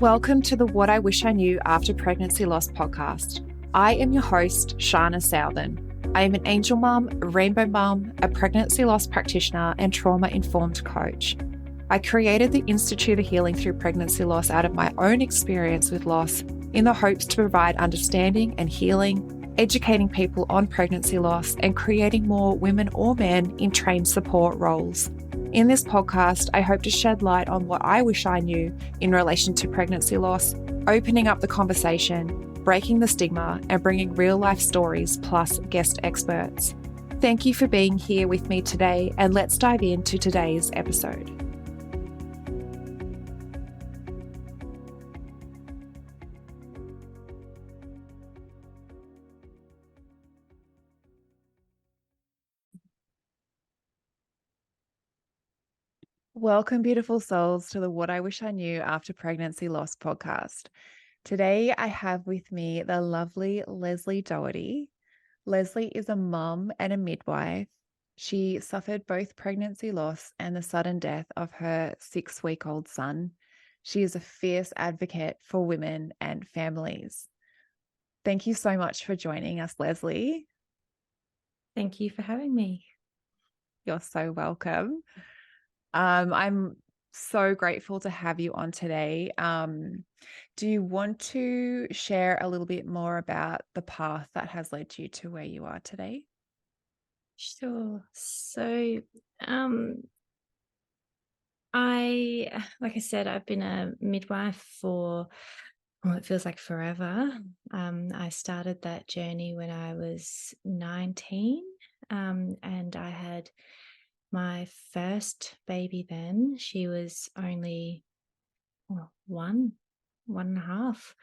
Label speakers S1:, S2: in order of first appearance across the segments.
S1: Welcome to the What I Wish I Knew After Pregnancy Loss podcast. I am your host, Sharna Southan. I am an angel mum, a rainbow mum, a pregnancy loss practitioner, and trauma-informed coach. I created the Institute of Healing Through Pregnancy Loss out of my own experience with loss in the hopes to provide understanding and healing, educating people on pregnancy loss, and creating more women or men in trained support roles. In this podcast, I hope to shed light on what I wish I knew in relation to pregnancy loss, opening up the conversation, breaking the stigma, and bringing real-life stories plus guest experts. Thank you for being here with me today, and let's dive into today's episode. Welcome, beautiful souls, to the What I Wish I Knew After Pregnancy Loss podcast. Today, I have with me the lovely Lesleah Doherty. Lesleah is a mum and a midwife. She suffered both pregnancy loss and the sudden death of her 6-week-old son. She is a fierce advocate for women and families. Thank you so much for joining us, Lesleah.
S2: Thank you for having me.
S1: You're so welcome. I'm so grateful to have you on today. Do you want to share a little bit more about the path that has led you to where you are today?
S2: Sure. So, like I said, I've been a midwife for, well, it feels like forever. I started that journey when I was 19, and I had my first baby then. She was only one and a half.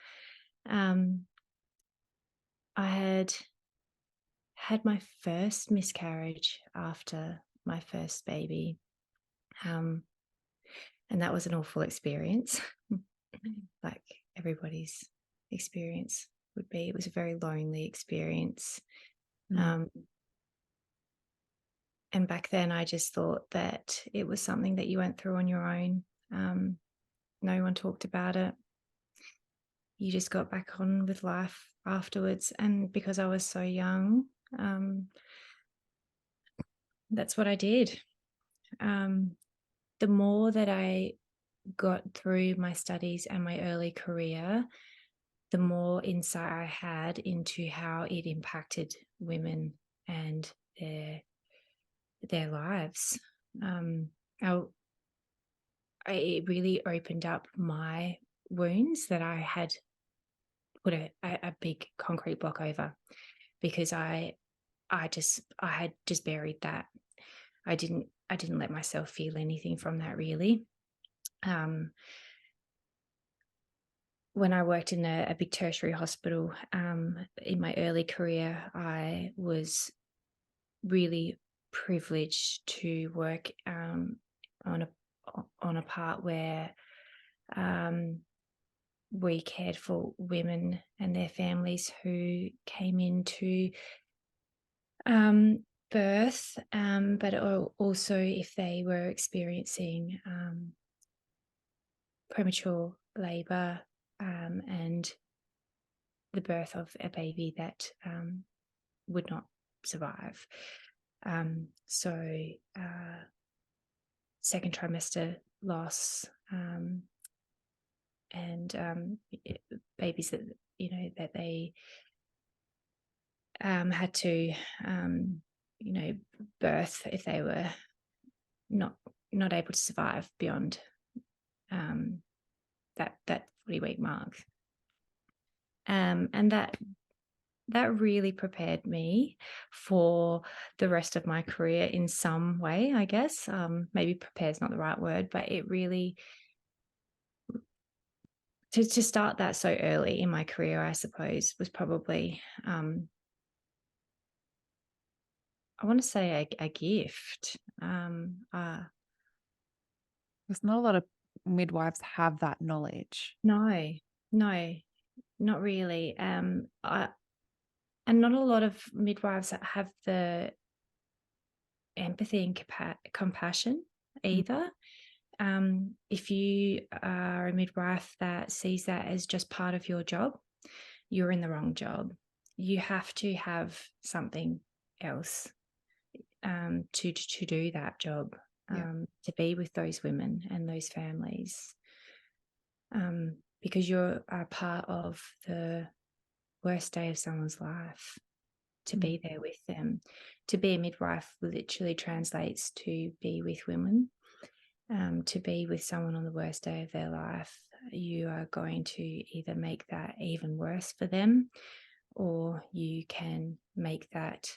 S2: I had my first miscarriage after my first baby. And that was an awful experience, like everybody's experience would be. It was a very lonely experience. And back then I just thought that it was something that you went through on your own. No one talked about it. You just got back on with life afterwards. And because I was so young, that's what I did. The more that I got through my studies and my early career, the more insight I had into how it impacted women and their lives. It really opened up my wounds that I had put a big concrete block over, because I had just buried that. I didn't let myself feel anything from that, really. When I worked in a big tertiary hospital in my early career, I was really privileged to work on a part where we cared for women and their families who came into birth, but also if they were experiencing premature labour and the birth of a baby that would not survive. Second trimester loss, and babies that that they had to birth if they were not able to survive beyond that 40-week mark, and that really prepared me for the rest of my career in some way, I guess. Maybe prepare is not the right word, but it really, to start that so early in my career, I suppose, was probably, I want to say a gift.
S1: There's not a lot of midwives have that knowledge.
S2: No, not really. And not a lot of midwives that have the empathy and compassion either. if you are a midwife that sees that as just part of your job, you're in the wrong job. You have to have something else to do that job, to be with those women and those families, because you're a part of the worst day of someone's life. To be there with them. To be a midwife literally translates to be with women. To be with someone on the worst day of their life, you are going to either make that even worse for them, or you can make that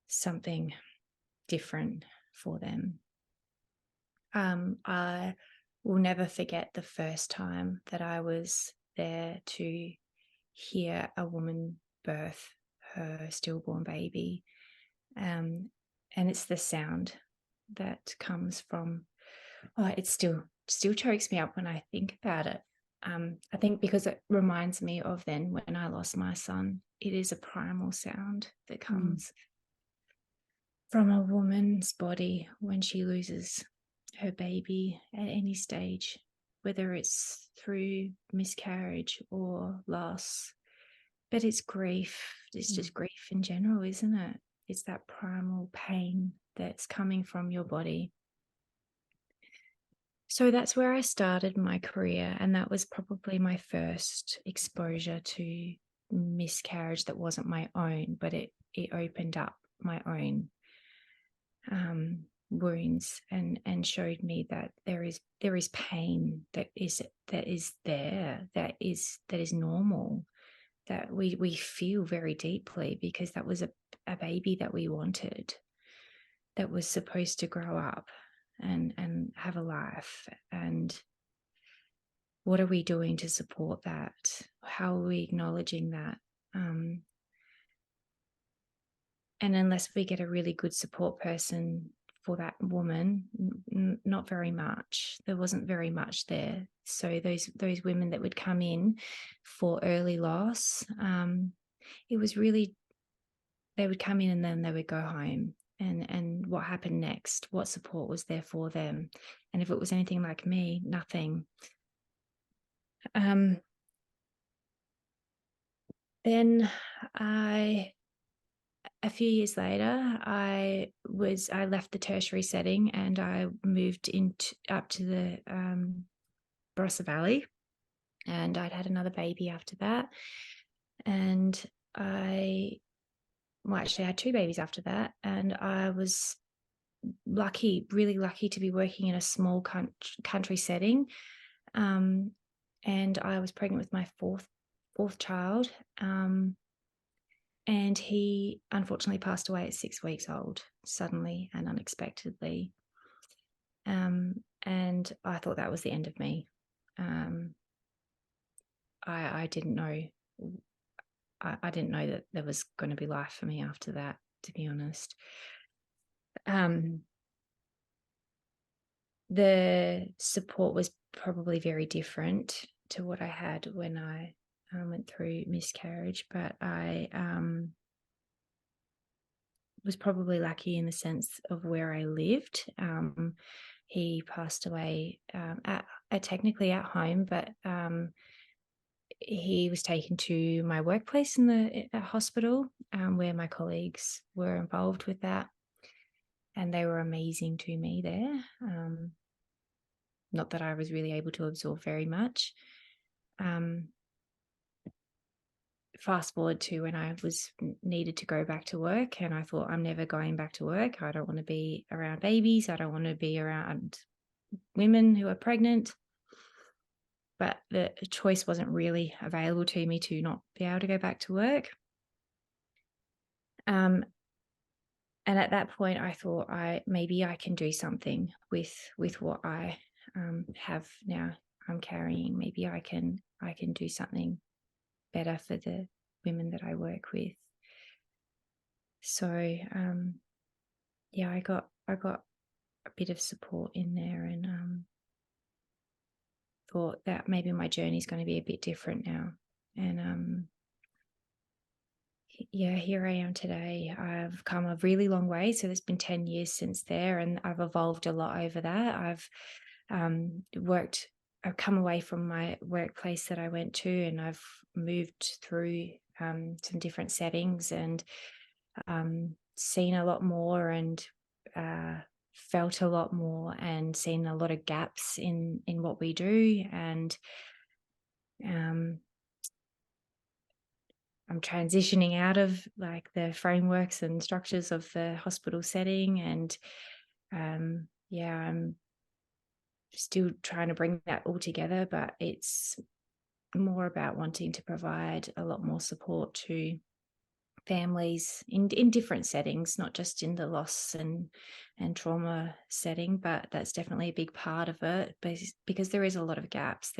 S2: something different for them. I will never forget the first time that I was there to hear a woman birth her stillborn baby. And it's the sound that comes from, it still chokes me up when I think about it. I think because it reminds me of then when I lost my son. It is a primal sound that comes from a woman's body when she loses her baby at any stage, whether it's through miscarriage or loss. But it's grief. It's just grief in general, isn't it? It's that primal pain that's coming from your body. So that's where I started my career, and that was probably my first exposure to miscarriage that wasn't my own, but it opened up my own wounds and showed me that there is pain that is there, that is normal, that we feel very deeply, because that was a baby that we wanted, that was supposed to grow up and have a life. And what are we doing to support that? How are we acknowledging that? And unless we get a really good support person for that woman, not very much. There wasn't very much there. So those women that would come in for early loss, it was really, they would come in and then they would go home. And what happened next? What support was there for them? And if it was anything like me, nothing. Then a few years later, I left the tertiary setting and I moved up to the Barossa Valley, and I'd had another baby after that. And actually I had two babies after that, and I was really lucky to be working in a small country setting. And I was pregnant with my fourth child. And he unfortunately passed away at 6 weeks old, suddenly and unexpectedly. And I thought that was the end of me. I didn't know. I didn't know that there was going to be life for me after that, to be honest. The support was probably very different to what I had when I went through miscarriage, but I was probably lucky in the sense of where I lived. He passed away technically at home, but he was taken to my workplace in the hospital, where my colleagues were involved with that, and they were amazing to me there. Not that I was really able to absorb very much. Fast forward to when I was needed to go back to work, and I thought, I'm never going back to work. I don't want to be around babies. I don't want to be around women who are pregnant. But the choice wasn't really available to me to not be able to go back to work. And at that point, I thought, maybe I can do something with what I have now. I'm carrying. Maybe I can do something better for the women that I work with. So I got a bit of support in there, and thought that maybe my journey is going to be a bit different now. And yeah, here I am today. I've come a really long way. So there's been 10 years since there, and I've evolved a lot over that. I've come away from my workplace that I went to, and I've moved through some different settings, and seen a lot more, and felt a lot more, and seen a lot of gaps in what we do. And I'm transitioning out of like the frameworks and structures of the hospital setting, and yeah, I'm still trying to bring that all together, but it's more about wanting to provide a lot more support to families in different settings, not just in the loss and trauma setting, but that's definitely a big part of it, because there is a lot of gaps.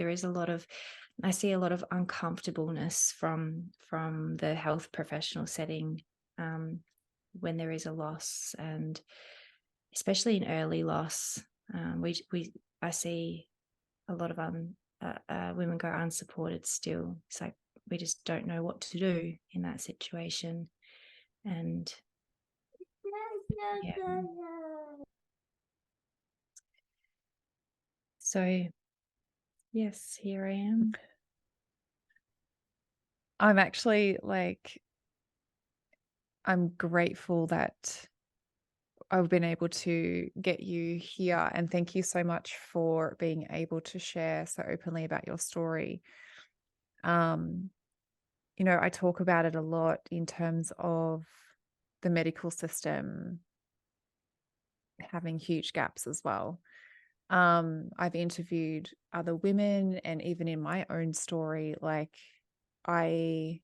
S2: I see a lot of uncomfortableness from the health professional setting when there is a loss, and especially in early loss. I see a lot of women go unsupported still. It's like we just don't know what to do in that situation. And yeah. So yes, here I am.
S1: I'm actually I'm grateful that I've been able to get you here, and thank you so much for being able to share so openly about your story. I talk about it a lot in terms of the medical system having huge gaps as well. I've interviewed other women, and even in my own story, I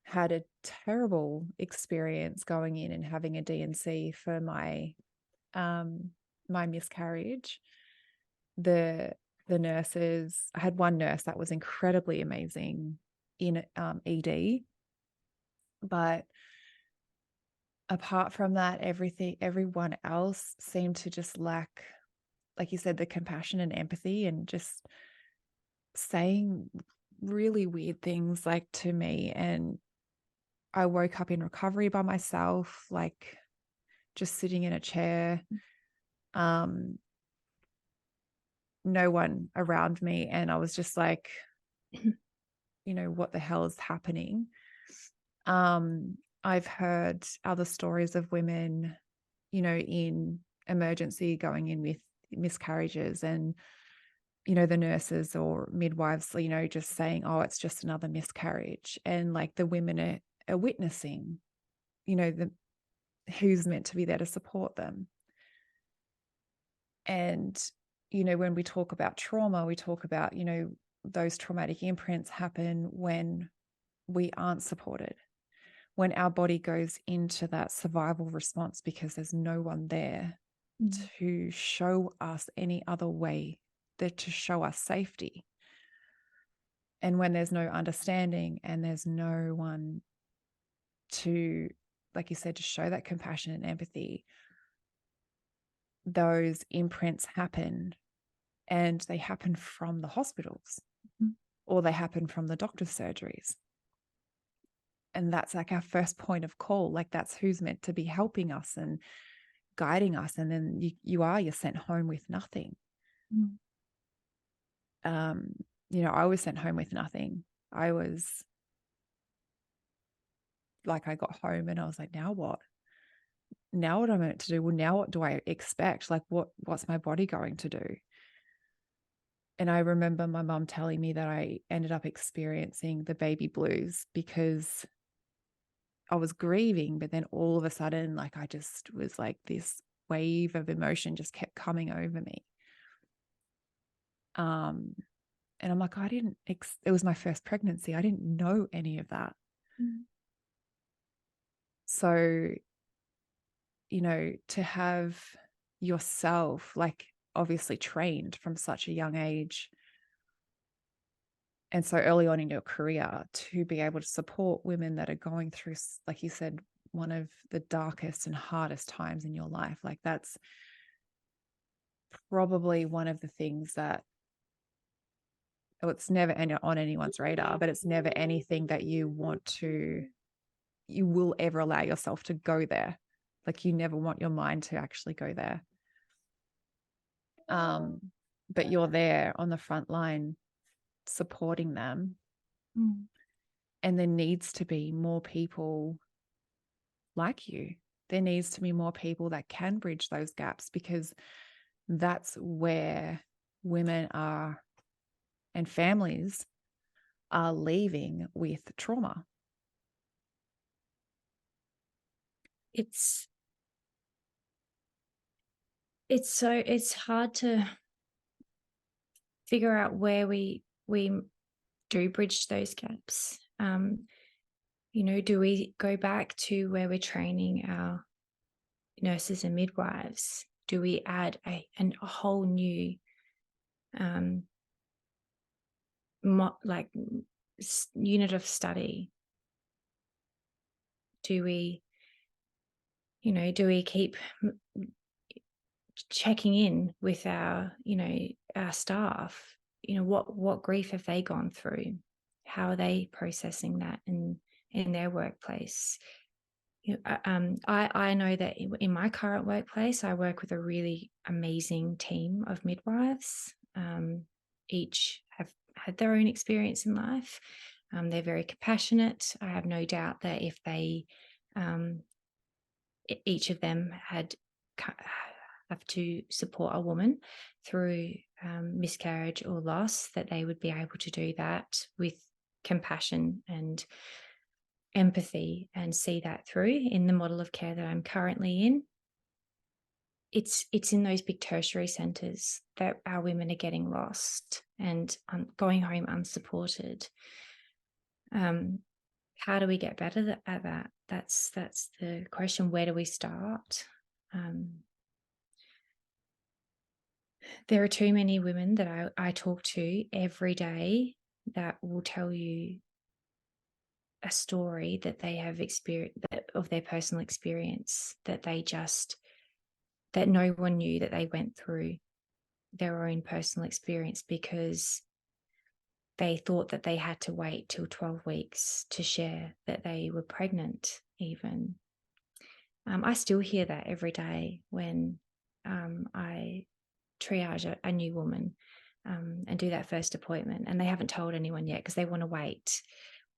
S1: had a terrible experience going in and having a D&C for my my miscarriage. The nurses, I had one nurse that was incredibly amazing in ED, but apart from that, everyone else seemed to just lack, like you said, the compassion and empathy, and just saying really weird things to me. And I woke up in recovery by myself, just sitting in a chair, no one around me. And I was just like, what the hell is happening? I've heard other stories of women, in emergency going in with miscarriages, and, the nurses or midwives, just saying, oh, it's just another miscarriage. And the women are witnessing, who's meant to be there to support them. And, when we talk about trauma, we talk about, those traumatic imprints happen when we aren't supported, when our body goes into that survival response because there's no one there to show us any other way, to show us safety. And when there's no understanding and there's no one to, like you said, to show that compassion and empathy, those imprints happen, and they happen from the hospitals or they happen from the doctor's surgeries. And that's our first point of call. That's who's meant to be helping us and guiding us. And then you're sent home with nothing. I was sent home with nothing. I got home and I was like, now what? Now what am I meant to do? Well, now what do I expect? What's my body going to do? And I remember my mum telling me that I ended up experiencing the baby blues because I was grieving, but then all of a sudden, I just was this wave of emotion just kept coming over me. And I'm like, it was my first pregnancy. I didn't know any of that. So, to have yourself, obviously trained from such a young age and so early on in your career, to be able to support women that are going through, like you said, one of the darkest and hardest times in your life, that's probably one of the things that, it's never on anyone's radar, but it's never anything that you want to you will ever allow yourself to go there. Like, you never want your mind to actually go there. But you're there on the front line supporting them. And there needs to be more people like you. There needs to be more people that can bridge those gaps, because that's where women are and families are leaving with trauma.
S2: It's hard to figure out where we do bridge those gaps. Do we go back to where we're training our nurses and midwives? Do we add a whole new unit of study? Do we keep checking in with our staff? What grief have they gone through? How are they processing that in their workplace? I know that in my current workplace, I work with a really amazing team of midwives. Each have had their own experience in life. They're very compassionate. I have no doubt that if they, each of them have to support a woman through miscarriage or loss, that they would be able to do that with compassion and empathy and see that through. In the model of care that I'm currently in, it's in those big tertiary centres that our women are getting lost and going home unsupported. How do we get better at that? That's the question. Where do we start? There are too many women that I talk to every day that will tell you a story that they have experienced, of their personal experience, that no one knew that they went through their own personal experience, because they thought that they had to wait till 12 weeks to share that they were pregnant even. I still hear that every day when I triage a new woman and do that first appointment, and they haven't told anyone yet because they want to wait,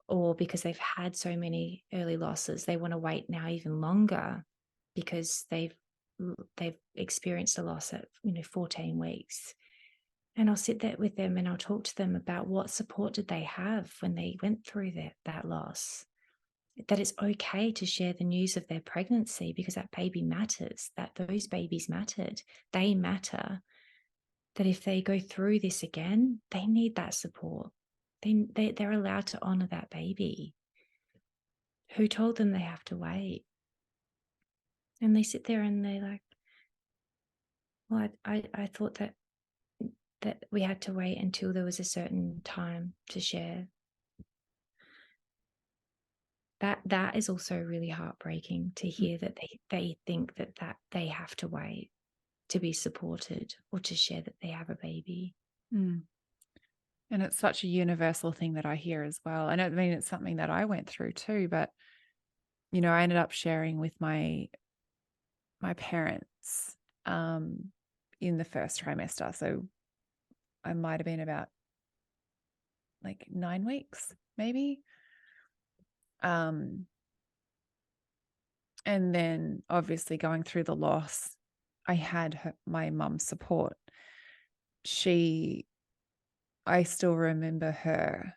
S2: or because they've had so many early losses, they want to wait now even longer because they've experienced a loss at 14 weeks. And I'll sit there with them and I'll talk to them about what support did they have when they went through that loss. That it's okay to share the news of their pregnancy, because that baby matters, that those babies mattered. They matter. That if they go through this again, they need that support. They're allowed to honour that baby. Who told them they have to wait? And they sit there and they're like, well, I thought that we had to wait until there was a certain time to share. That is also really heartbreaking to hear, that they think that they have to wait to be supported or to share that they have a baby.
S1: And it's such a universal thing that I hear as well. And I mean, it's something that I went through too, but I ended up sharing with my parents in the first trimester. So I might have been about like 9 weeks, maybe. And then obviously going through the loss, I had my mum's support. I still remember her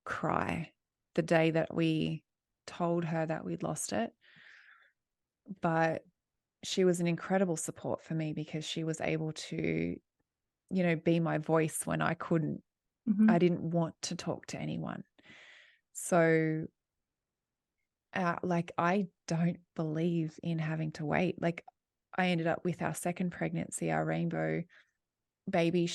S1: cry the day that we told her that we'd lost it. But she was an incredible support for me, because she was able to, be my voice when I couldn't.
S2: Mm-hmm.
S1: I didn't want to talk to anyone. So, I don't believe in having to wait. Like, I ended up with our second pregnancy, our rainbow baby.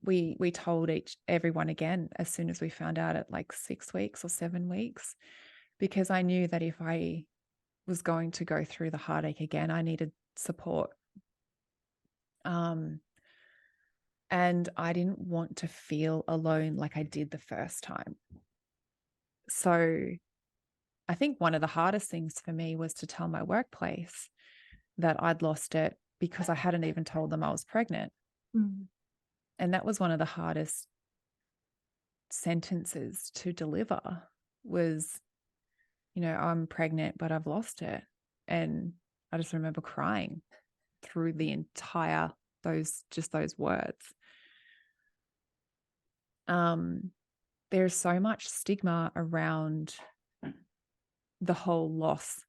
S1: We told everyone again as soon as we found out at like 6 weeks or 7 weeks, because I knew that if I was going to go through the heartache again, I needed support. And I didn't want to feel alone like I did the first time. So I think one of the hardest things for me was to tell my workplace that I'd lost it because I hadn't even told them I was pregnant.
S2: Mm.
S1: And that was one of the hardest sentences to deliver was, I'm pregnant, but I've lost it. And I just remember crying through the entire those words. There's so much stigma around the whole loss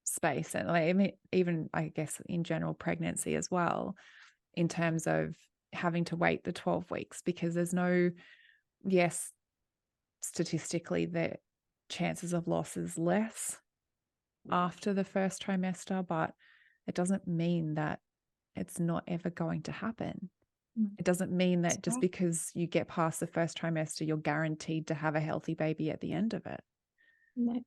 S1: space, and like even I guess in general pregnancy as well, in terms of having to wait the 12 weeks, because there's no, yes, statistically the chances of loss is less after the first trimester, but it doesn't mean that it's not ever going to happen. It doesn't mean that just because you get past the first trimester, you're guaranteed to have a healthy baby at the end of it.
S2: No.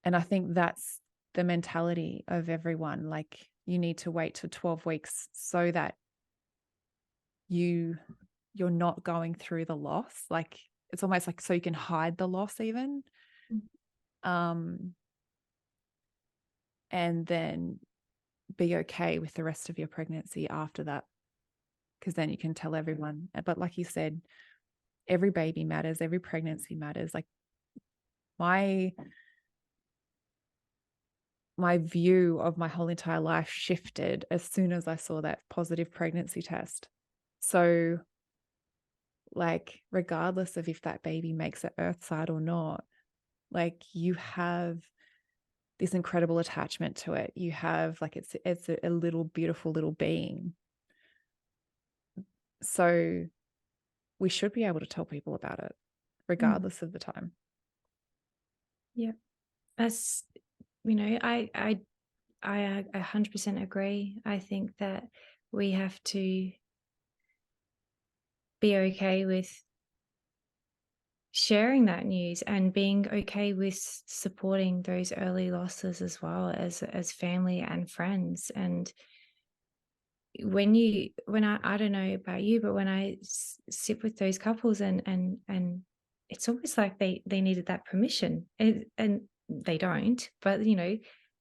S1: And I think that's the mentality of everyone. Like, you need to wait till 12 weeks so that you're not going through the loss. Like, it's almost like so you can hide the loss even. And then be okay with the rest of your pregnancy after that, because then you can tell everyone. But like you said, every baby matters, every pregnancy matters. Like, my view of my whole entire life shifted as soon as I saw that positive pregnancy test. So, like, regardless of if that baby makes it earthside or not, like, you have this incredible attachment to it. You have, like, it's a little beautiful little being. So we should be able to tell people about it regardless of the time.
S2: Yeah. As I 100% agree. I think that we have to be okay with sharing that news and being okay with supporting those early losses as well as family and friends. And when I don't know about you, but when I sit with those couples and it's almost like they needed that permission, and they don't, but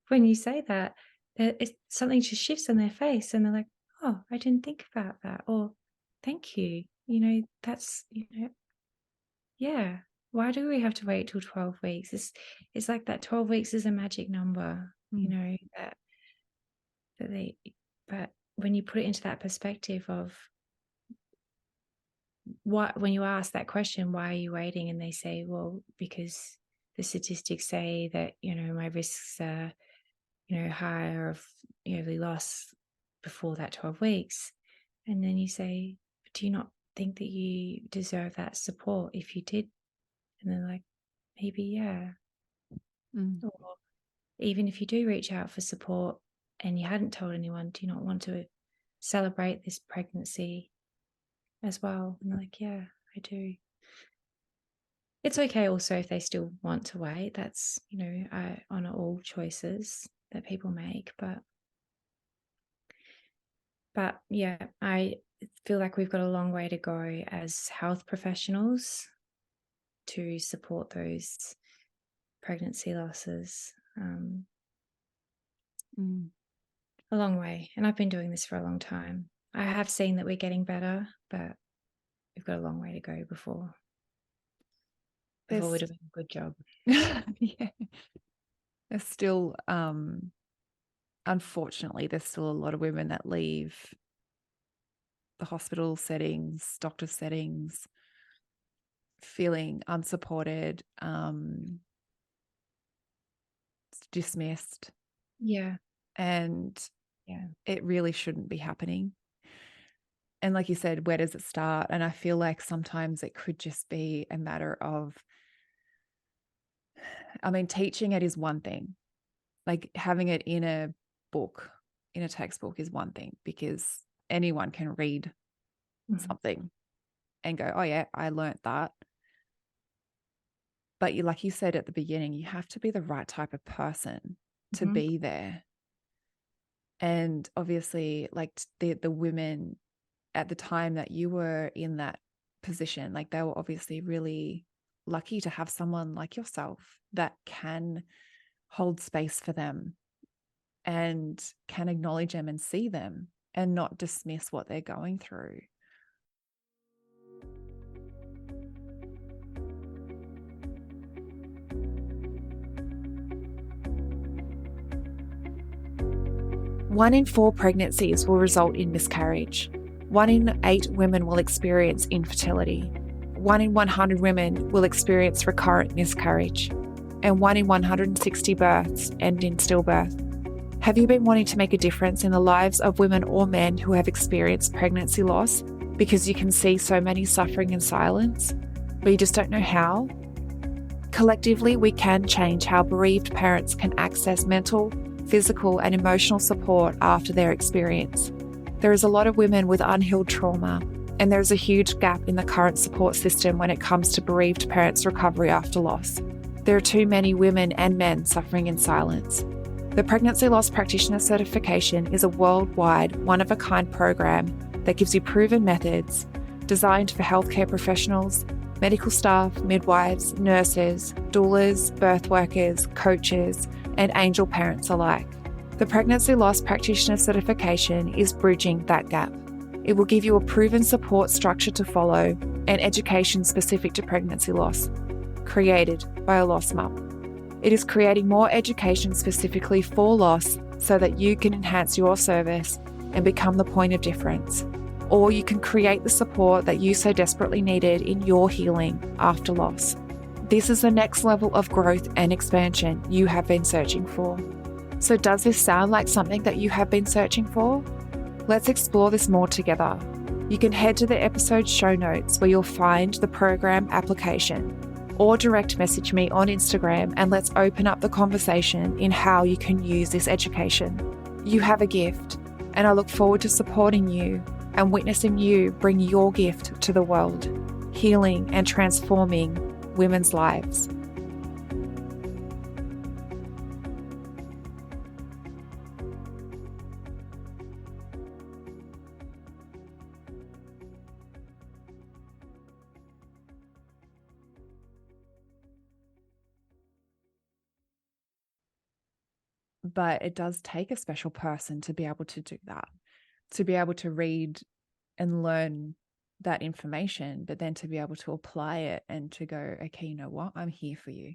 S2: when you say that, it's something just shifts on their face and they're like, oh, I didn't think about that, or thank you, that's yeah, why do we have to wait till 12 weeks? It's like that 12 weeks is a magic number, that they, but when you put it into that perspective of when you ask that question, why are you waiting? And they say, well, because the statistics say that, my risks are, higher of early loss before that 12 weeks. And then you say, do you not think that you deserve that support if you did? And they're like, maybe, yeah. Or even if you do reach out for support and you hadn't told anyone, do you not want to celebrate this pregnancy as well? And they're like, yeah, I do. It's okay also if they still want to wait. That's, I honor all choices that people make. But yeah, I feel like we've got a long way to go as health professionals to support those pregnancy losses. A long way. And I've been doing this for a long time. I have seen that we're getting better, but we've got a long way to go before we're doing a good job.
S1: Yeah. There's still, unfortunately, there's still a lot of women that leave the hospital settings, doctor settings, feeling unsupported, dismissed.
S2: Yeah.
S1: And it really shouldn't be happening. And like you said, where does it start? And I feel like sometimes it could just be a matter of, teaching it is one thing. Like, having it in a book, in a textbook, is one thing, because anyone can read something and go, oh yeah, I learned that. But like you said at the beginning, you have to be the right type of person to be there. And obviously, like, the women at the time that you were in that position, like, they were obviously really lucky to have someone like yourself that can hold space for them and can acknowledge them and see them and not dismiss what they're going through. One in 4 pregnancies will result in miscarriage. 1 in 8 women will experience infertility. 1 in 100 women will experience recurrent miscarriage. And 1 in 160 births end in stillbirth. Have you been wanting to make a difference in the lives of women or men who have experienced pregnancy loss because you can see so many suffering in silence, but you just don't know how? Collectively, we can change how bereaved parents can access mental, physical, and emotional support after their experience. There is a lot of women with unhealed trauma, and there is a huge gap in the current support system when it comes to bereaved parents' recovery after loss. There are too many women and men suffering in silence. The Pregnancy Loss Practitioner Certification is a worldwide, one-of-a-kind program that gives you proven methods designed for healthcare professionals, medical staff, midwives, nurses, doulas, birth workers, coaches, and angel parents alike. The Pregnancy Loss Practitioner Certification is bridging that gap. It will give you a proven support structure to follow and education specific to pregnancy loss, created by a lost mum. It is creating more education specifically for loss so that you can enhance your service and become the point of difference. Or you can create the support that you so desperately needed in your healing after loss. This is the next level of growth and expansion you have been searching for. So does this sound like something that you have been searching for? Let's explore this more together. You can head to the episode show notes where you'll find the program application, or direct message me on Instagram and let's open up the conversation in how you can use this education. You have a gift, and I look forward to supporting you and witnessing you bring your gift to the world, healing and transforming women's lives. But it does take a special person to be able to do that, to be able to read and learn that information, but then to be able to apply it and to go, okay, you know what? I'm here for you.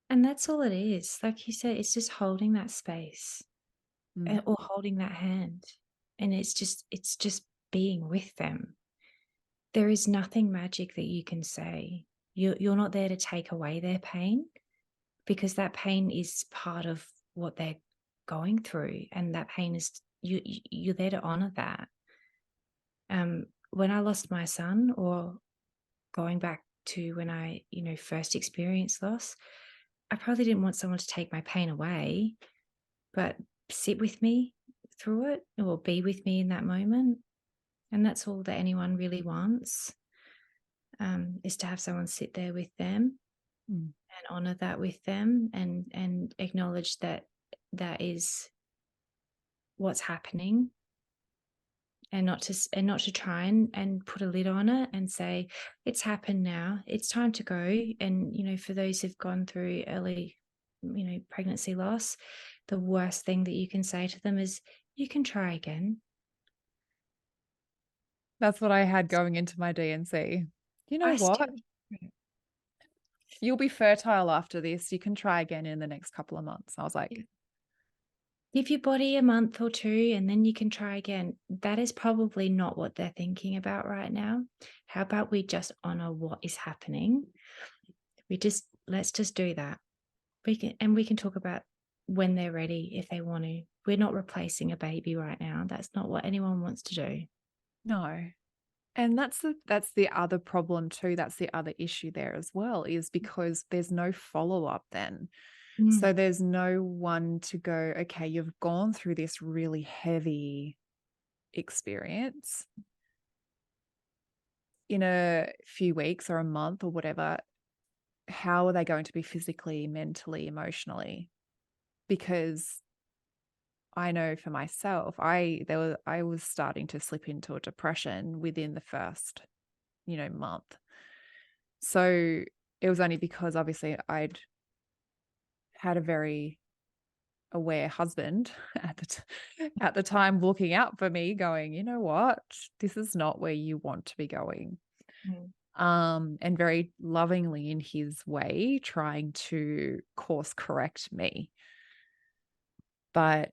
S2: And that's all it is. Like you said, it's just holding that space or holding that hand. And it's just being with them. There is nothing magic that you can say. You're not there to take away their pain, because that pain is part of what they're going through, and that pain is you're there to honor that. When I lost my son, or going back to when I, first experienced loss, I probably didn't want someone to take my pain away, but sit with me through it, or be with me in that moment. And that's all that anyone really wants, is to have someone sit there with them and honor that with them, and acknowledge that that is what's happening, and not to try and put a lid on it and say, it's happened now, it's time to go. And for those who've gone through early pregnancy loss, the worst thing that you can say to them is, you can try again.
S1: That's what I had going into my D&C. You know
S2: I
S1: what?
S2: still
S1: You'll be fertile after this. You can try again in the next couple of months. I was like,
S2: give your body a month or 2 and then you can try again. That is probably not what they're thinking about right now. How about we just honor what is happening? Let's just do that. We can talk about when they're ready, if they want to. We're not replacing a baby right now. That's not what anyone wants to do.
S1: no. And that's the other problem too. That's the other issue there as well, is because there's no follow-up then. So there's no one to go, okay, you've gone through this really heavy experience. In a few weeks or a month or whatever, how are they going to be physically, mentally, emotionally? Because I know for myself, I was starting to slip into a depression within the first, month. So it was only because obviously I'd had a very aware husband at the time looking out for me going, you know what, this is not where you want to be going.
S2: Mm.
S1: And very lovingly in his way trying to course correct me. But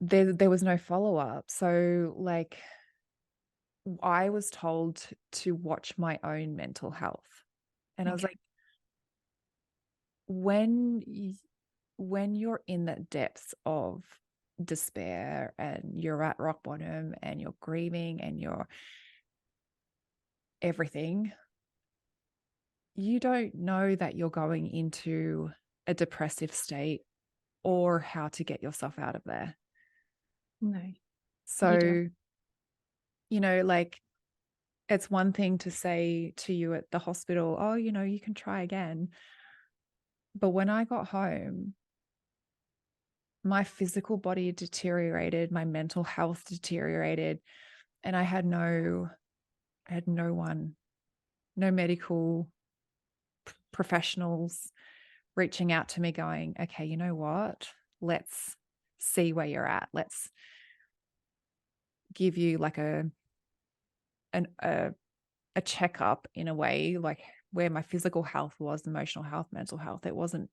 S1: there was no follow-up. So like I was told to watch my own mental health. And I was
S2: Okay.
S1: like, when when you're in the depths of despair and you're at rock bottom and you're grieving and you're everything, you don't know that you're going into a depressive state or how to get yourself out of there.
S2: No, you don't.
S1: So, like it's one thing to say to you at the hospital, oh, you can try again. But when I got home, my physical body deteriorated, my mental health deteriorated, and I had no one, no medical professionals reaching out to me going, okay, you know what? Let's see where you're at. Let's give you like a checkup in a way, like where my physical health was, emotional health, mental health. It wasn't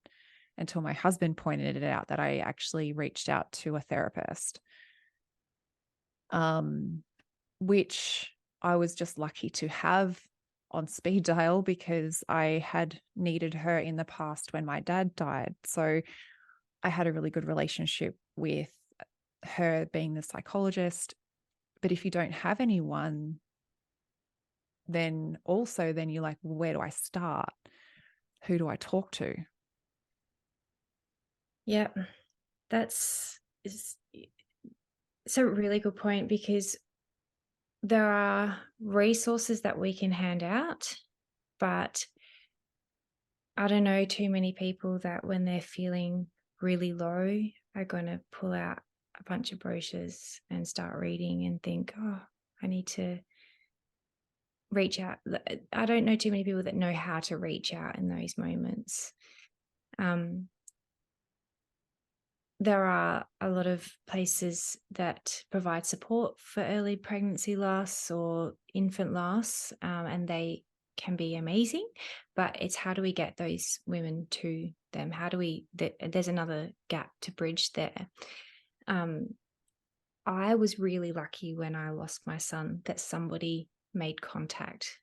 S1: until my husband pointed it out that I actually reached out to a therapist, which I was just lucky to have on speed dial because I had needed her in the past when my dad died. So I had a really good relationship with her being the psychologist. But if you don't have anyone, then you're like, well, where do I start? Who do I talk to?
S2: Yeah, it's a really good point, because there are resources that we can hand out, but I don't know too many people that when they're feeling really low are going to pull out a bunch of brochures and start reading and think, oh, I need to reach out. I don't know too many people that know how to reach out in those moments. There are a lot of places that provide support for early pregnancy loss or infant loss, and they can be amazing, but it's how do we get those women to them? How do we, there's another gap to bridge there. I was really lucky when I lost my son that somebody made contact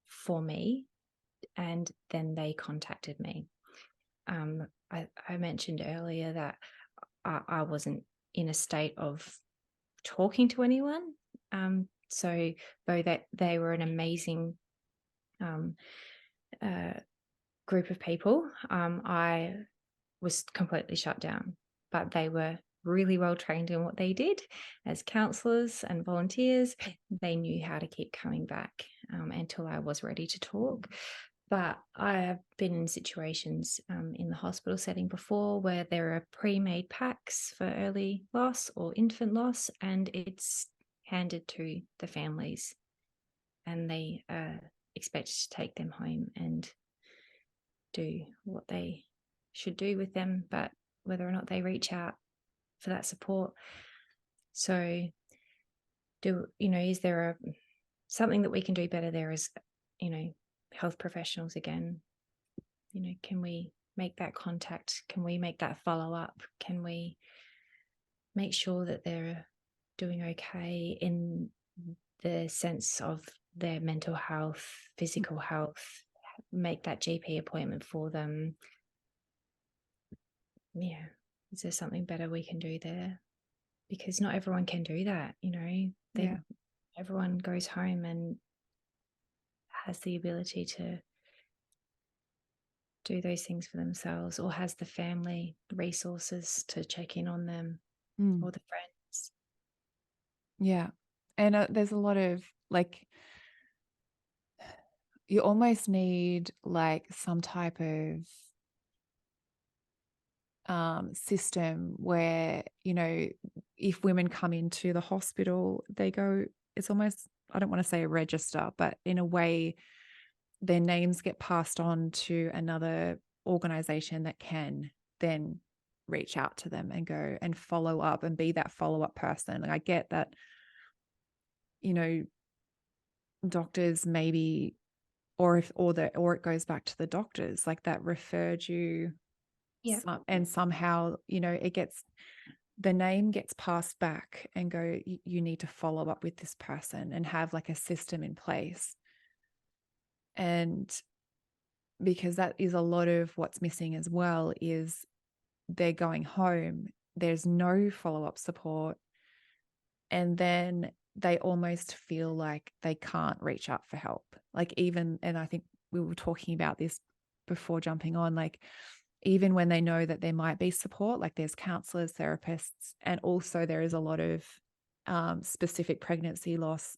S2: for me and then they contacted me. I mentioned earlier that I wasn't in a state of talking to anyone. So though that they were an amazing group of people, I was completely shut down. But they were really well trained in what they did as counsellors and volunteers. They knew how to keep coming back until I was ready to talk. But I have been in situations in the hospital setting before where there are pre-made packs for early loss or infant loss, and it's handed to the families and they are expected to take them home and do what they should do with them, but whether or not they reach out for that support. So is there something that we can do better there as, health professionals again? Can we make that contact? Can we make that follow up? Can we make sure that they're doing okay in the sense of their mental health, physical health, make that GP appointment for them? Yeah. Is there something better we can do there? Because not everyone can do that,
S1: Yeah.
S2: Everyone goes home and has the ability to do those things for themselves, or has the family resources to check in on them or the friends.
S1: Yeah. And there's a lot of like, you almost need like some type of system where, if women come into the hospital, they go, it's almost, I don't want to say a register, but in a way, their names get passed on to another organization that can then reach out to them and go and follow up and be that follow-up person. And I get that, doctors maybe, or it goes back to the doctors, like that referred you,
S2: Yeah.
S1: and somehow, the name gets passed back and go, you need to follow up with this person and have like a system in place. And because that is a lot of what's missing as well, is they're going home, there's no follow-up support, and then they almost feel like they can't reach out for help. Like and I think we were talking about this before jumping on, like even when they know that there might be support, like there's counselors, therapists, and also there is a lot of specific pregnancy loss,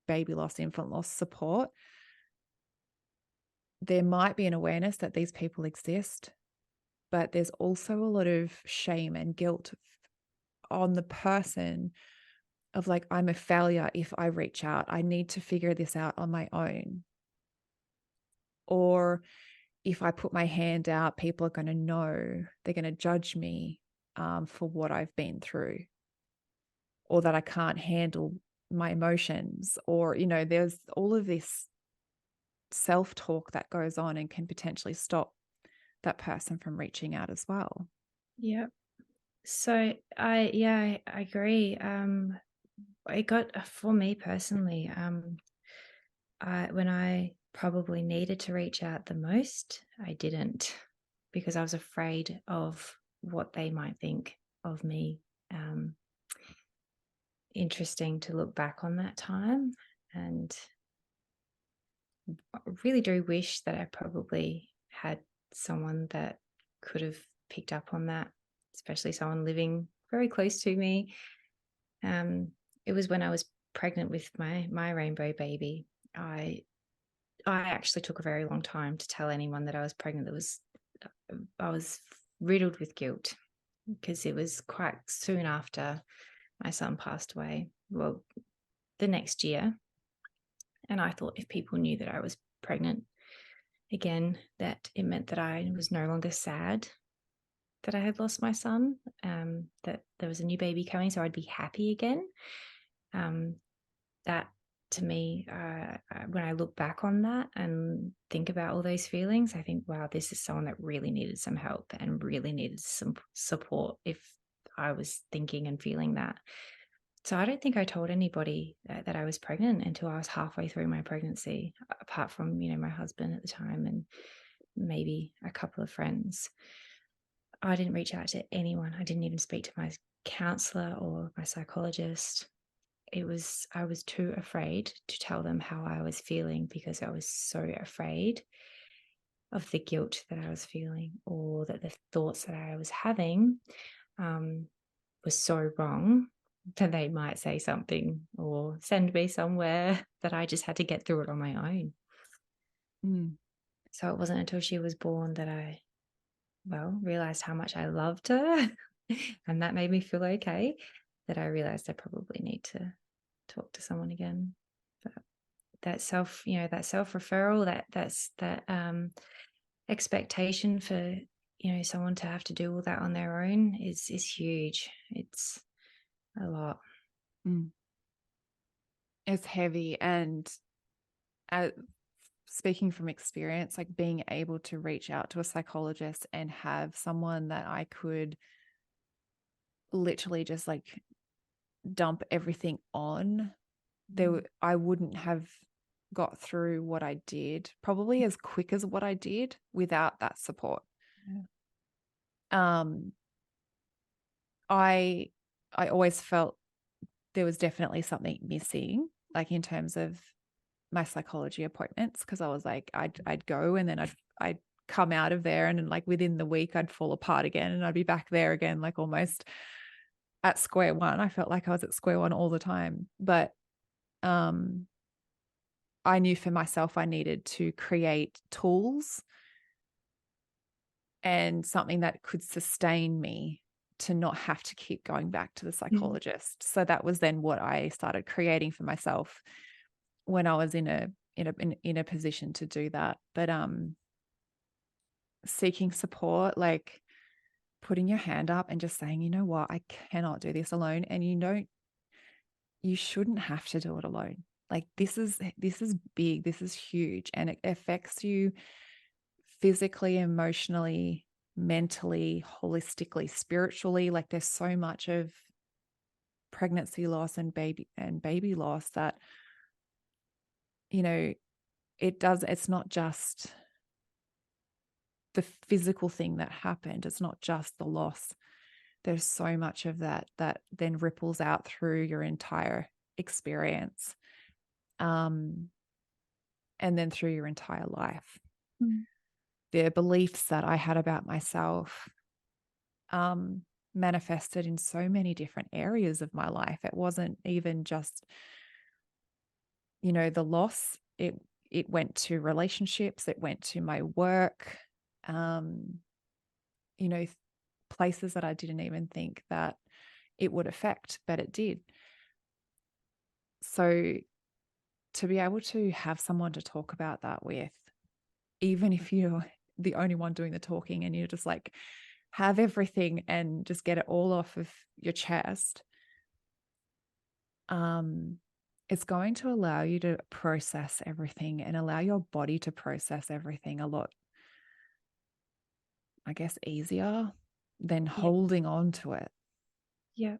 S1: baby loss, infant loss support, there might be an awareness that these people exist, but there's also a lot of shame and guilt on the person of like, I'm a failure if I reach out. I need to figure this out on my own. Or if I put my hand out, people are going to know, they're going to judge me for what I've been through, or that I can't handle my emotions, or, there's all of this self-talk that goes on and can potentially stop that person from reaching out as well.
S2: Yeah. So I agree. I got, for me personally, when I probably needed to reach out the most, I didn't, because I was afraid of what they might think of me. Interesting to look back on that time, and I really do wish that I probably had someone that could have picked up on that, especially someone living very close to me. It was when I was pregnant with my rainbow baby. I actually took a very long time to tell anyone that I was pregnant. I was riddled with guilt, because it was quite soon after my son passed away. Well, the next year. And I thought if people knew that I was pregnant again, that it meant that I was no longer sad that I had lost my son, that there was a new baby coming, so I'd be happy again. That, to me, when I look back on that and think about all those feelings, I think, wow, this is someone that really needed some help and really needed some support if I was thinking and feeling that. So I don't think I told anybody that I was pregnant until I was halfway through my pregnancy, apart from, my husband at the time and maybe a couple of friends. I didn't reach out to anyone. I didn't even speak to my counselor or my psychologist. I was too afraid to tell them how I was feeling, because I was so afraid of the guilt that I was feeling, or that the thoughts that I was having was so wrong that they might say something or send me somewhere, that I just had to get through it on my own. So it wasn't until she was born that I, realized how much I loved her and that made me feel okay, that I realized I probably need to talk to someone again. But that self-referral, that expectation for, someone to have to do all that on their own is huge. It's a lot.
S1: It's heavy. And speaking from experience, like being able to reach out to a psychologist and have someone that I could literally just like dump everything on, I wouldn't have got through what I did probably as quick as what I did without that support. I always felt there was definitely something missing, like in terms of my psychology appointments, because I was like, I'd go and then I'd come out of there, and then like within the week I'd fall apart again, and I'd be back there again, like almost at square one. I felt like I was at square one all the time. But I knew for myself I needed to create tools and something that could sustain me to not have to keep going back to the psychologist. So that was then what I started creating for myself when I was in a in a position to do that. But seeking support, like putting your hand up and just saying, you know what, I cannot do this alone. And you shouldn't have to do it alone. Like this is big, this is huge, and it affects you physically, emotionally, mentally, holistically, spiritually. Like there's so much of pregnancy loss and baby loss that, it's not just the physical thing that happened. It's not just the loss. There's so much of that then ripples out through your entire experience, and then through your entire life.
S2: Mm.
S1: The beliefs that I had about myself manifested in so many different areas of my life. It wasn't even just, the loss. It went to relationships. It went to my work. Places that I didn't even think that it would affect, but it did. So to be able to have someone to talk about that with, even if you're the only one doing the talking and you're just like, have everything and just get it all off of your chest, it's going to allow you to process everything and allow your body to process everything a lot, I guess, easier than holding on to it.
S2: Yeah,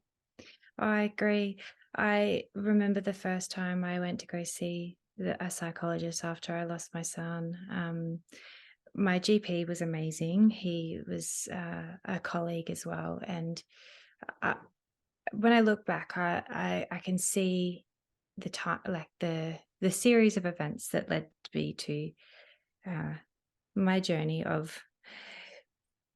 S2: I agree. I remember the first time I went to go see a psychologist after I lost my son. My GP was amazing. He was a colleague as well. And when I look back, I can see the time, like the series of events that led me to my journey of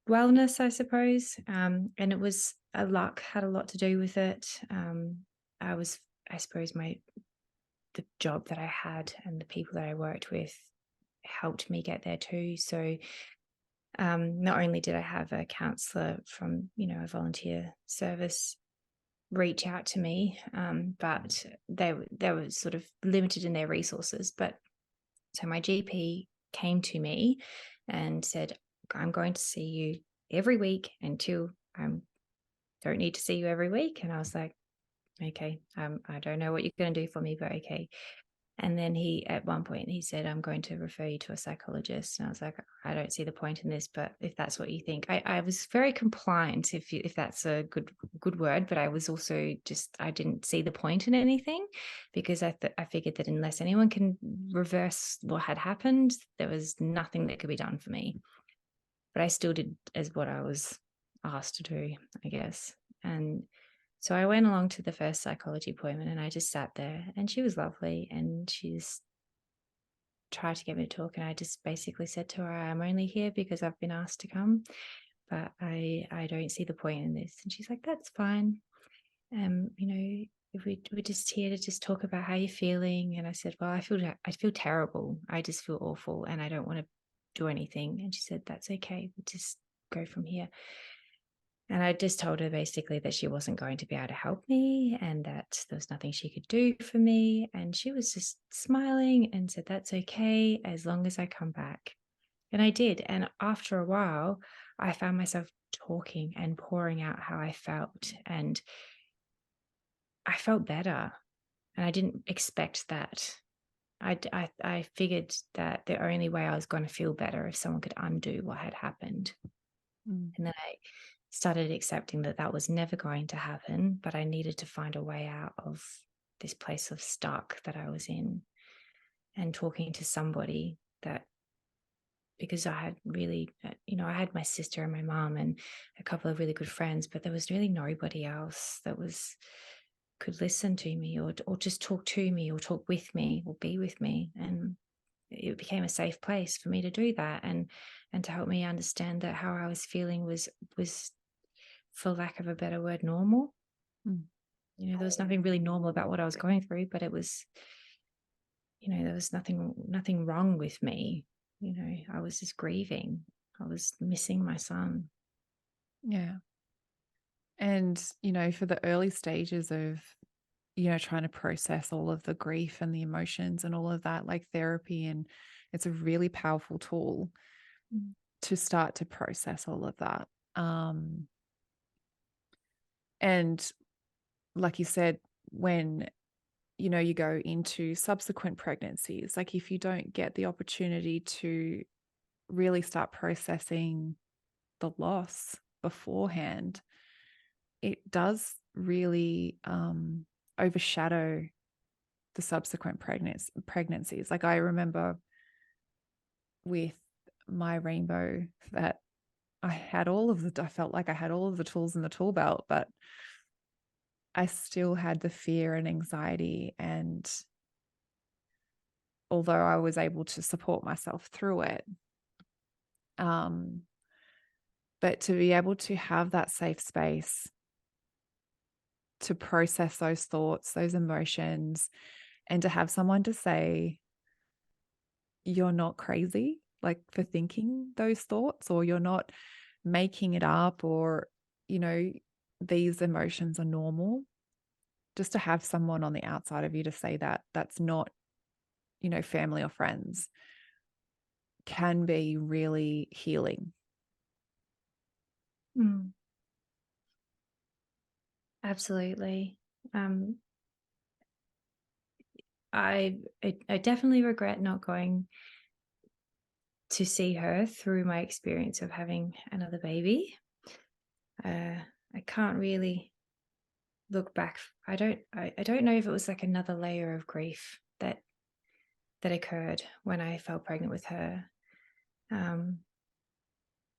S2: wellness, I suppose. And it was had a lot to do with it. I suppose the job that I had and the people that I worked with helped me get there too. So not only did I have a counselor from, a volunteer service reach out to me, but they were sort of limited in their resources. But so my GP came to me and said, I'm going to see you every week until I don't need to see you every week. And I was like, okay, I don't know what you're going to do for me, but okay. And then at one point he said, I'm going to refer you to a psychologist. And I was like, I don't see the point in this, but if that's what you think. I was very compliant, if that's a good word, but I was also I didn't see the point in anything, because I figured that unless anyone can reverse what had happened, there was nothing that could be done for me. But I still did as what I was asked to do, I guess. And so I went along to the first psychology appointment and I just sat there, and she was lovely, and she just tried to get me to talk. And I just basically said to her, I'm only here because I've been asked to come, but I don't see the point in this. And she's like, that's fine. If we're just here to just talk about how you're feeling. And I said, well, I feel terrible. I just feel awful and I don't want to do anything. And she said, that's okay. We'll just go from here. And I just told her basically that she wasn't going to be able to help me and that there was nothing she could do for me. And she was just smiling and said, that's okay, as long as I come back. And I did. And after a while, I found myself talking and pouring out how I felt. And I felt better. And I didn't expect that. I figured that the only way I was going to feel better if someone could undo what had happened. And then I started accepting that was never going to happen, but I needed to find a way out of this place of stuck that I was in, and talking to somebody because I had really, I had my sister and my mom and a couple of really good friends, but there was really nobody else that could listen to me or just talk to me or talk with me or be with me. And it became a safe place for me to do that and to help me understand that how I was feeling was, for lack of a better word, normal. There was nothing really normal about what I was going through, but it was, there was nothing wrong with me. I was just grieving. I was missing my son.
S1: Yeah. And, for the early stages of trying to process all of the grief and the emotions and all of that, like therapy. And it's a really powerful tool
S2: Mm.
S1: to start to process all of that. Um, and like you said, when, you go into subsequent pregnancies, like if you don't get the opportunity to really start processing the loss beforehand, it does really overshadow the subsequent pregnancies. Like I remember with my rainbow that I felt like I had all of the tools in the tool belt, but I still had the fear and anxiety. And although I was able to support myself through it, um, but to be able to have that safe space to process those thoughts, those emotions, and to have someone to say, you're not crazy, like for thinking those thoughts, or you're not making it up, or, you know, these emotions are normal. Just to have someone on the outside of you to say that, that's not, family or friends, can be really healing.
S2: Mm. Absolutely. Um, I definitely regret not going to see her through my experience of having another baby. I can't really look back. I don't know if it was like another layer of grief that occurred when I fell pregnant with her. Um,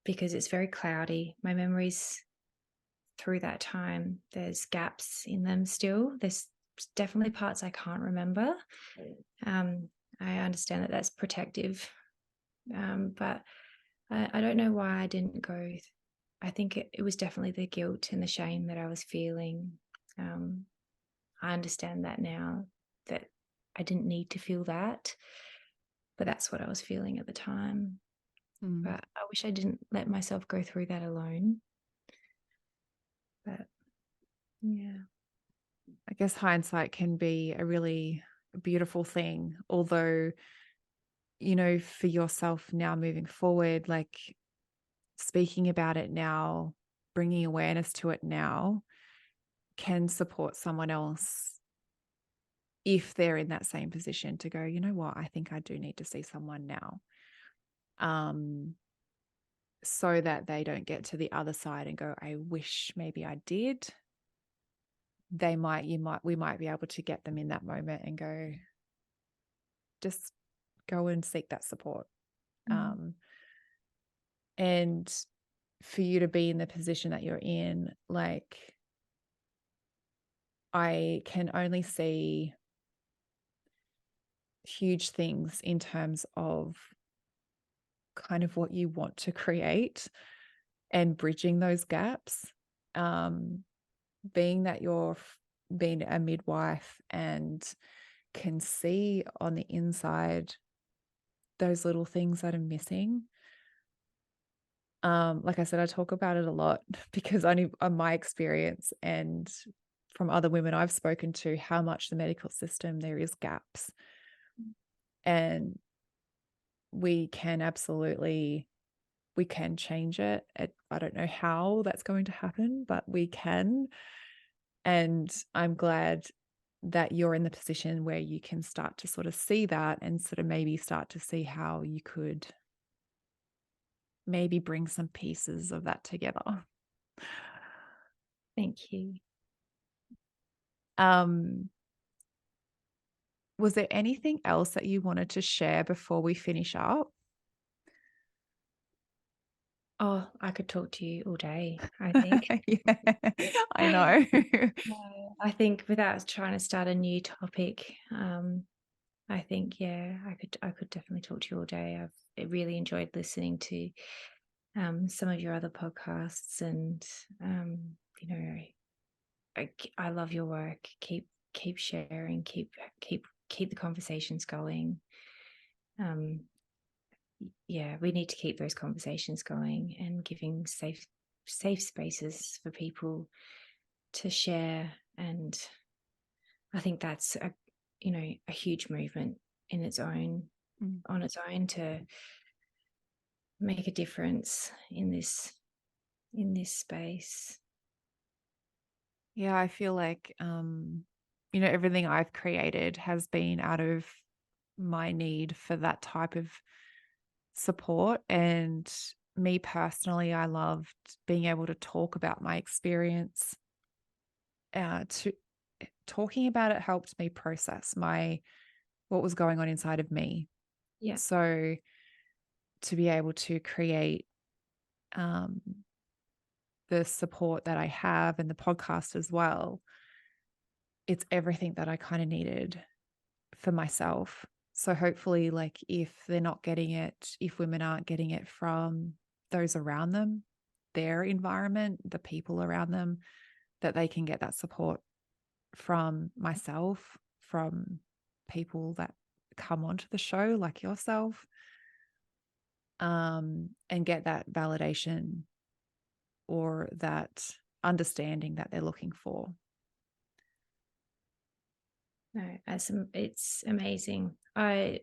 S2: because it's very cloudy. My memories through that time, there's gaps in them still. There's definitely parts I can't remember. Um, I understand that that's protective, but I don't know why I didn't go. I think it was definitely the guilt and the shame that I was feeling. Um, I understand that now, that I didn't need to feel that, but that's what I was feeling at the time.
S1: Mm.
S2: But I wish I didn't let myself go through that alone. But yeah.
S1: I guess hindsight can be a really beautiful thing, although, for yourself now moving forward, like speaking about it now, bringing awareness to it now can support someone else if they're in that same position to go, you know what, I think I do need to see someone now. So that they don't get to the other side and go, I wish maybe I did. We might be able to get them in that moment and go, just go and seek that support.
S2: Mm.
S1: And for you to be in the position that you're in, like, I can only see huge things in terms of kind of what you want to create and bridging those gaps. Um, being that been a midwife and can see on the inside those little things that are missing. Like I said, I talk about it a lot because only on my experience and from other women I've spoken to, how much the medical system there is gaps. And we can change it. I don't know how that's going to happen, but we can. And I'm glad that you're in the position where you can start to sort of see that and sort of maybe start to see how you could maybe bring some pieces of that together.
S2: Thank you.
S1: Um, was there anything else that you wanted to share before we finish up?
S2: Oh, I could talk to you all day, I think.
S1: Yeah, I know.
S2: No, I think without trying to start a new topic, I think, yeah, I could definitely talk to you all day. Really enjoyed listening to some of your other podcasts, and you know, I love your work. Keep sharing, keep the conversations going. Um, yeah, we need to keep those conversations going and giving safe spaces for people to share. And I think that's a huge movement in its own, on its own, to make a difference in this space.
S1: Yeah, I feel like, everything I've created has been out of my need for that type of support. And me personally, I loved being able to talk about my experience. To talking about it helped me process what was going on inside of me.
S2: Yeah.
S1: So to be able to create um, the support that I have and the podcast as well, it's everything that I kind of needed for myself. So hopefully, like, if they're not getting it, if women aren't getting it from those around them, their environment, the people around them, that they can get that support from myself, from people that come onto the show like yourself, and get that validation or that understanding that they're looking for.
S2: No, it's amazing. I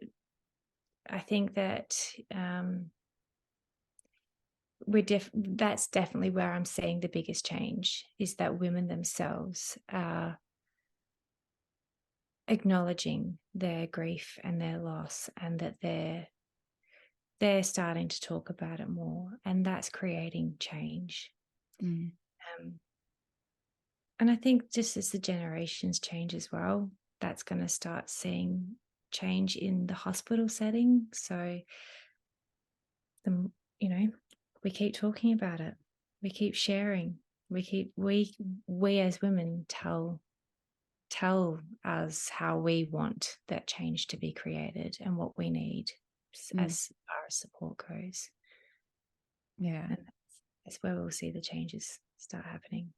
S2: think that that's definitely where I'm seeing the biggest change, is that women themselves are acknowledging their grief and their loss, and that they're starting to talk about it more, and that's creating change.
S1: Mm.
S2: Um, and I think just as the generations change as well, that's going to start seeing change in the hospital setting. So the you know we keep talking about it, we keep sharing, we as women tell us how we want that change to be created and what we need
S1: Mm.
S2: as far as support goes.
S1: Yeah,
S2: And that's where we'll see the changes start happening.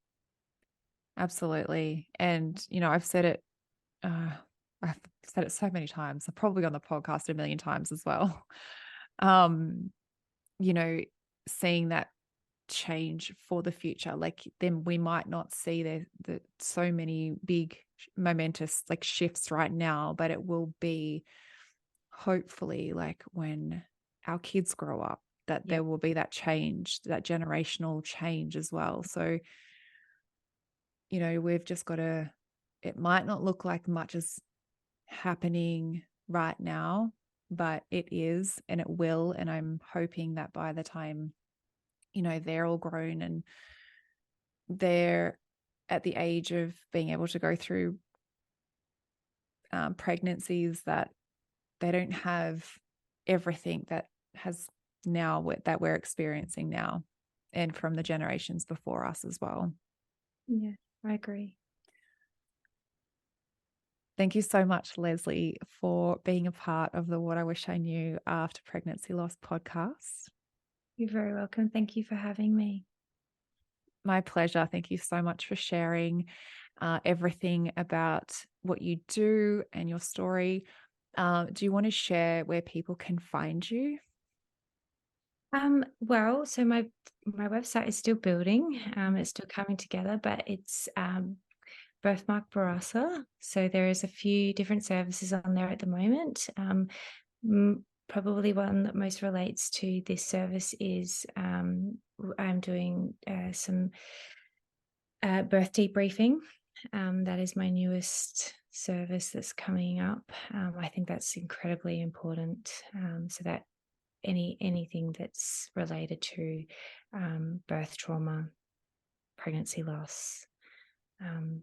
S1: absolutely. And, uh, I've said it so many times. I've probably on the podcast a million times as well. Um, you know, seeing that change for the future, like, then we might not see the so many big momentous like shifts right now, but it will be hopefully like when our kids grow up, that
S2: Yep.
S1: there will be that change, that generational change as well. So, we've just got to, it might not look like much is happening right now, but it is and it will. And I'm hoping that by the time, they're all grown and they're at the age of being able to go through pregnancies, that they don't have everything that has now that we're experiencing now, and from the generations before us as well.
S2: Yeah, I agree.
S1: Thank you so much, Leslie, for being a part of the What I Wish I Knew After Pregnancy Loss podcast.
S2: You're very welcome. Thank you for having me.
S1: My pleasure. Thank you so much for sharing everything about what you do and your story. Do you want to share where people can find you?
S2: Well, so my website is still building. It's still coming together, but it's Birthmark Barasa. So there is a few different services on there at the moment. Probably one that most relates to this service is I'm doing some birth debriefing. That is my newest service that's coming up. I think that's incredibly important, so that anything that's related to birth trauma, pregnancy loss, um,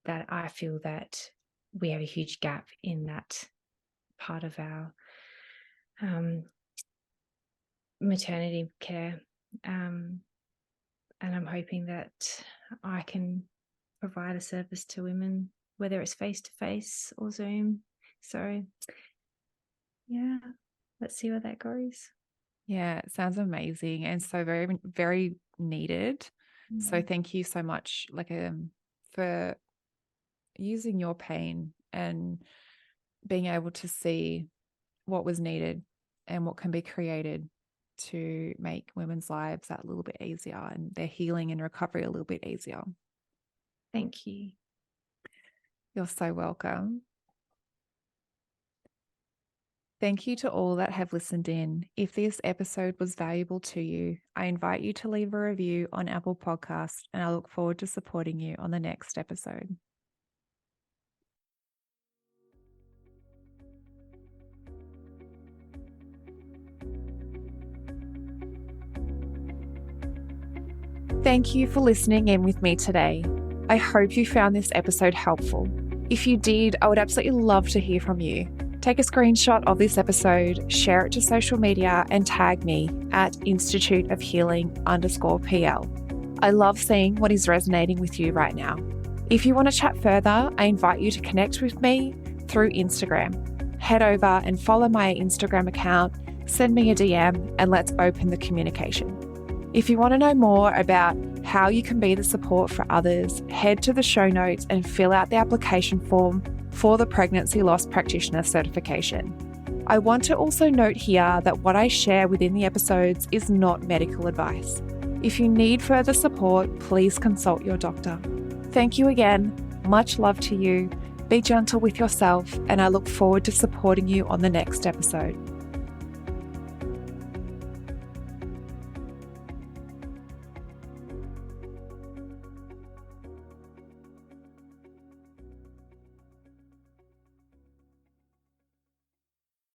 S2: that I feel that we have a huge gap in that part of our maternity care. And I'm hoping that I can provide a service to women, whether it's face to face or Zoom. So, yeah, let's see where that goes.
S1: Yeah, it sounds amazing and so very, very needed. So
S2: Mm.
S1: thank you so much, for using your pain and being able to see what was needed and what can be created to make women's lives that little bit easier and their healing and recovery a little bit easier.
S2: Thank you.
S1: You're so welcome. Thank you to all that have listened in. If this episode was valuable to you, I invite you to leave a review on Apple Podcasts, and I look forward to supporting you on the next episode. Thank you for listening in with me today. I hope you found this episode helpful. If you did, I would absolutely love to hear from you. Take a screenshot of this episode, share it to social media, and tag me at Institute of Healing_PL. I love seeing what is resonating with you right now. If you want to chat further, I invite you to connect with me through Instagram. Head over and follow my Instagram account, send me a DM, and let's open the communication. If you want to know more about how you can be the support for others, head to the show notes and fill out the application form for the Pregnancy Loss Practitioner certification. I want to also note here that what I share within the episodes is not medical advice. If you need further support, please consult your doctor. Thank you again. Much love to you. Be gentle with yourself, and I look forward to supporting you on the next episode.